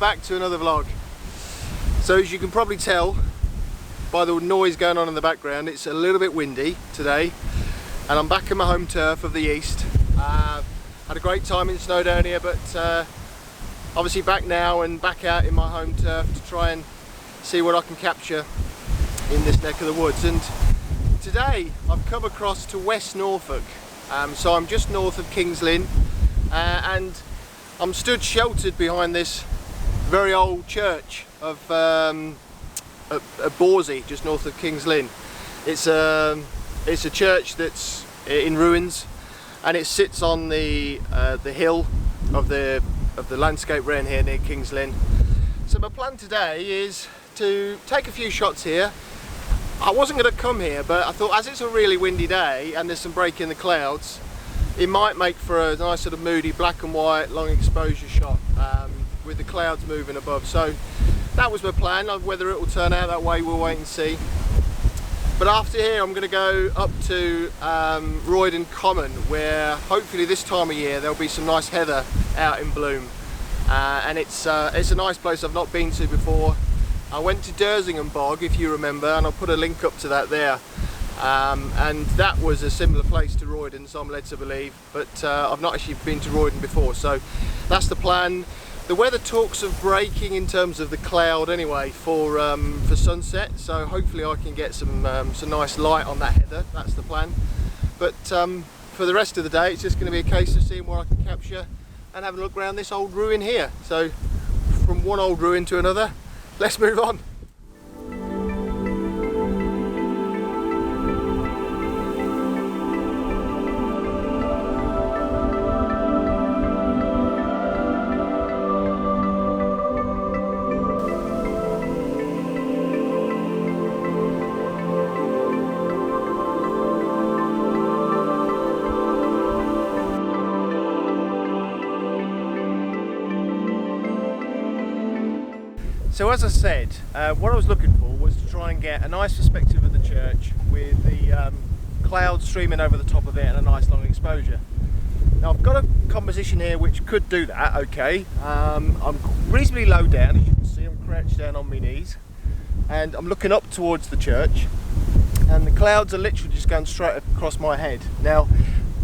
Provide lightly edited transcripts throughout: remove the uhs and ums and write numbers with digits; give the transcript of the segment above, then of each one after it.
back to another vlog. So as you can probably tell by the noise going on in the background, it's a little bit windy today, and I'm back in my home turf of the east. Had a great time in Snowdonia, but obviously back now and back out in my home turf to try and see what I can capture in this neck of the woods. And today I've come across to West Norfolk, so I'm just north of Kings Lynn, and I'm stood sheltered behind this very old church of Bawsey, just north of Kings Lynn. It's a church that's in ruins, and it sits on the hill of the landscape round here near Kings Lynn. So my plan today is to take a few shots here. I wasn't going to come here, but I thought as it's a really windy day and there's some break in the clouds, it might make for a nice sort of moody black and white long exposure shot with the clouds moving above. So that was my plan. Whether it will turn out that way, we'll wait and see. But after here I'm going to go up to Roydon Common, where hopefully this time of year there'll be some nice heather out in bloom, and it's a nice place I've not been to before. I went to Dersingham Bog, if you remember, and I'll put a link up to that there. And that was a similar place to Roydon, so I'm led to believe, but I've not actually been to Roydon before, so that's the plan. The weather talks of breaking in terms of the cloud anyway for sunset, so hopefully I can get some nice light on that heather. That's the plan. But for the rest of the day, it's just going to be a case of seeing what I can capture and having a look around this old ruin here. So from one old ruin to another, let's move on. So as I said, what I was looking for was to try and get a nice perspective of the church with the clouds streaming over the top of it and a nice long exposure. Now I've got a composition here which could do that, okay. I'm reasonably low down, as you can see. I'm crouched down on my knees and I'm looking up towards the church, and the clouds are literally just going straight across my head. Now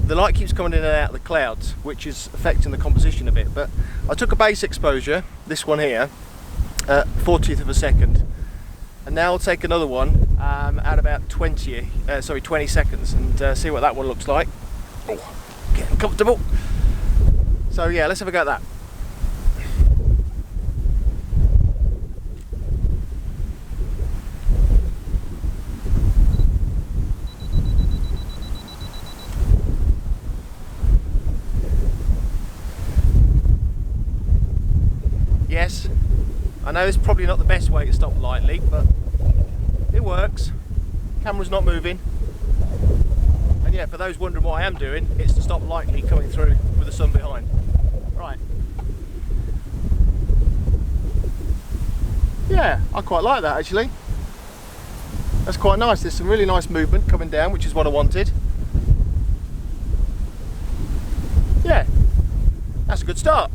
the light keeps coming in and out of the clouds, which is affecting the composition a bit, but I took a base exposure, this one here, 40th of a second, and now I'll take another one at about 20 seconds and see what that one looks like. Oh, getting comfortable. So yeah, let's have a go at that. Yes, I know this is probably not the best way to stop lightly, but it works. Camera's not moving. And yeah, for those wondering what I am doing, it's to stop lightly coming through with the sun behind. Right. Yeah, I quite like that actually. That's quite nice. There's some really nice movement coming down, which is what I wanted. Yeah, that's a good start.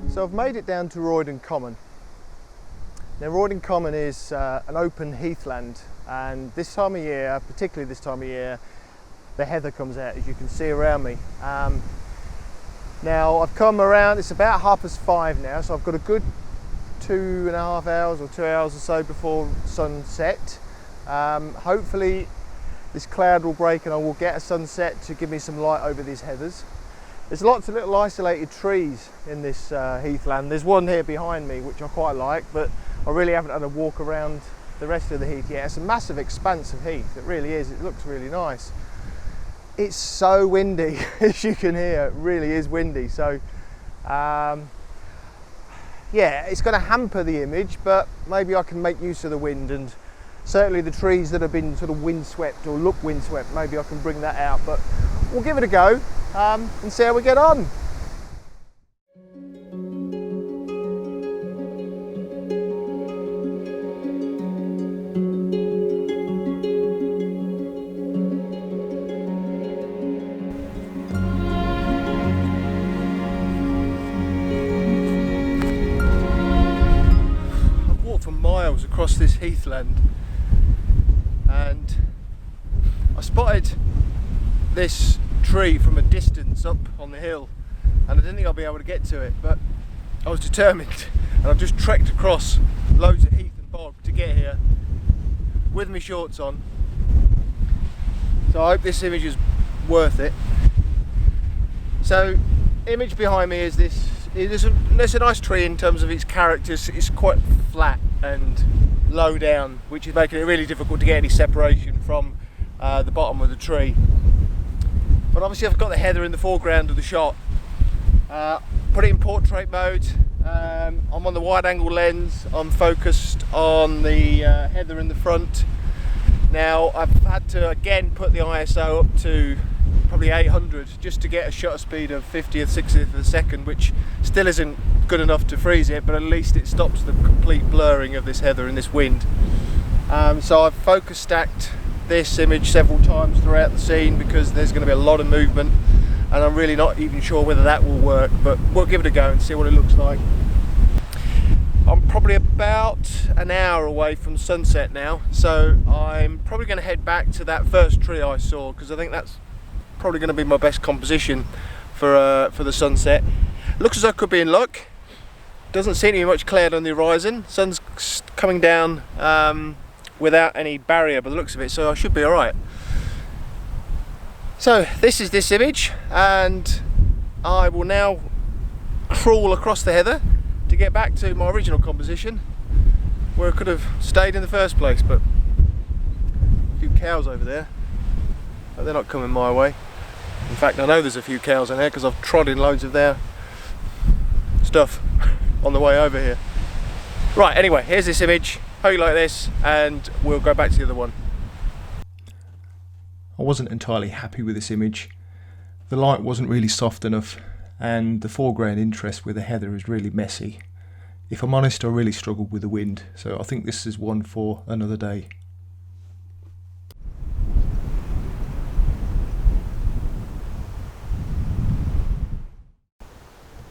So I've made it down to Roydon Common. Now Roydon Common is an open heathland, and this time of year, particularly this time of year, the heather comes out, as you can see around me. Now I've come around, it's about 5:30 now, so I've got a good 2.5 hours or 2 hours or so before sunset. Hopefully this cloud will break and I will get a sunset to give me some light over these heathers. There's lots of little isolated trees in this heathland. There's one here behind me which I quite like, but I really haven't had a walk around the rest of the heath yet. It's a massive expanse of heath, it really is. It looks really nice. It's so windy, as you can hear, it really is windy. So yeah, it's going to hamper the image, but maybe I can make use of the wind, and certainly the trees that have been sort of windswept or look windswept, maybe I can bring that out. But we'll give it a go and see how we get on. I've walked for miles across this heathland, and I spotted this tree from a distance up on the hill, and I didn't think I'd be able to get to it, but I was determined, and I've just trekked across loads of heath and bog to get here with my shorts on. So I hope this image is worth it. So image behind me is this. There's a nice tree in terms of its characters. It's quite flat and low down, which is making it really difficult to get any separation from the bottom of the tree. But obviously I've got the heather in the foreground of the shot. Put it in portrait mode. I'm on the wide angle lens. I'm focused on the heather in the front. Now I've had to again put the ISO up to probably 800 just to get a shutter speed of 50th, 60th of a second, which still isn't good enough to freeze it, but at least it stops the complete blurring of this heather in this wind. So I've focus stacked this image several times throughout the scene because there's going to be a lot of movement, and I'm really not even sure whether that will work, but we'll give it a go and see what it looks like. I'm probably about an hour away from sunset now, so I'm probably going to head back to that first tree I saw, because I think that's probably going to be my best composition for the sunset. Looks as though I could be in luck. Doesn't seem to be much cloud on the horizon. Sun's coming down without any barrier by the looks of it, so I should be alright. So this is this image, and I will now crawl across the heather to get back to my original composition where I could have stayed in the first place, but a few cows over there, but they're not coming my way. In fact, I know there's a few cows in there because I've trod in loads of their stuff on the way over here. Right, anyway, here's this image. Hope you like this, and we'll go back to the other one. I wasn't entirely happy with this image. The light wasn't really soft enough, and the foreground interest with the heather is really messy. If I'm honest, I really struggled with the wind, so I think this is one for another day.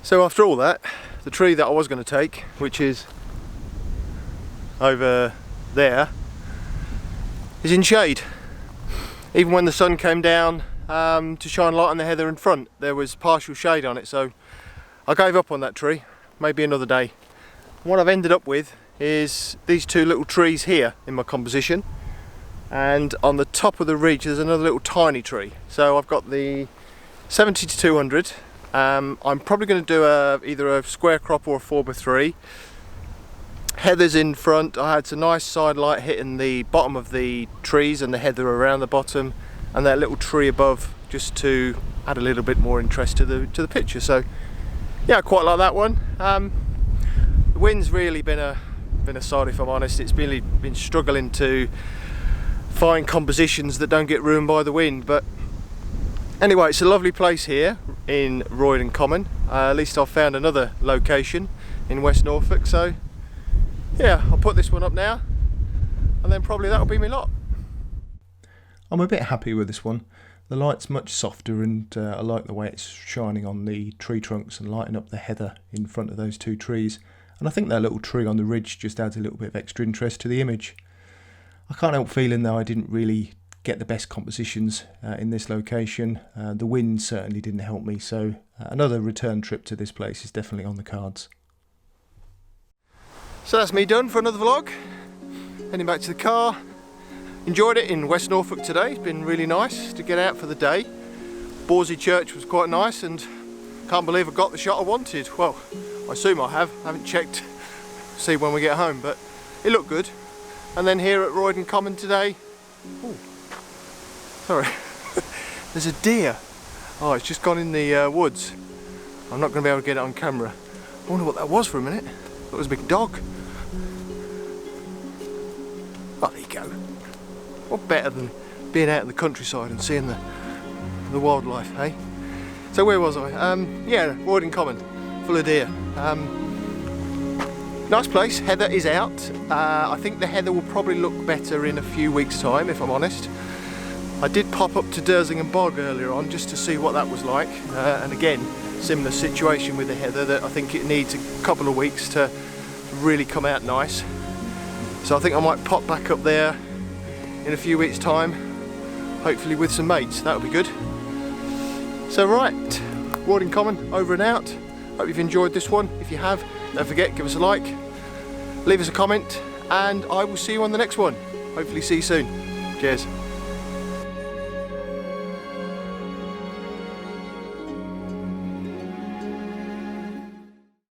So after all that, the tree that I was going to take, which is over there, is in shade. Even when the sun came down to shine light on the heather in front, there was partial shade on it, so I gave up on that tree. Maybe another day. What I've ended up with is these two little trees here in my composition, and on the top of the ridge there's another little tiny tree. So I've got the 70 to 200. I'm probably going to do either a square crop or a 4x3. Heather's in front. I had some nice side light hitting the bottom of the trees and the heather around the bottom, and that little tree above, just to add a little bit more interest to the picture. So yeah, I quite like that one. The wind's really been a sod, if I'm honest. It's really been struggling to find compositions that don't get ruined by the wind, but anyway, it's a lovely place here in Roydon Common. At least I've found another location in West Norfolk, so yeah, I'll put this one up now, and then probably that'll be my lot. I'm a bit happy with this one. The light's much softer, and I like the way it's shining on the tree trunks and lighting up the heather in front of those two trees. And I think that little tree on the ridge just adds a little bit of extra interest to the image. I can't help feeling though I didn't really get the best compositions in this location. The wind certainly didn't help me, so another return trip to this place is definitely on the cards. So that's me done for another vlog. Heading back to the car. Enjoyed it in West Norfolk today. It's been really nice to get out for the day. Bawsey Church was quite nice, and Can't believe I got the shot I wanted. Well, I assume I have. I haven't checked, see when we get home, but it looked good. And then here at Roydon Common today, ooh, sorry, there's a deer. Oh, it's just gone in the woods. I'm not going to be able to get it on camera. I wonder what that was for a minute. Thought it was a big dog. Oh, there you go. What better than being out in the countryside and seeing the wildlife, eh? So where was I? Yeah, Roydon Common, full of deer. Nice place. Heather is out. I think the heather will probably look better in a few weeks' time, if I'm honest. I did pop up to Dursing Bog earlier on just to see what that was like, and again, similar situation with the heather, that I think it needs a couple of weeks to really come out nice. So I think I might pop back up there in a few weeks' time, hopefully with some mates. That would be good. So right, Roydon Common over and out. Hope you've enjoyed this one. If you have, don't forget, give us a like, leave us a comment, and I will see you on the next one. Hopefully see you soon. Cheers.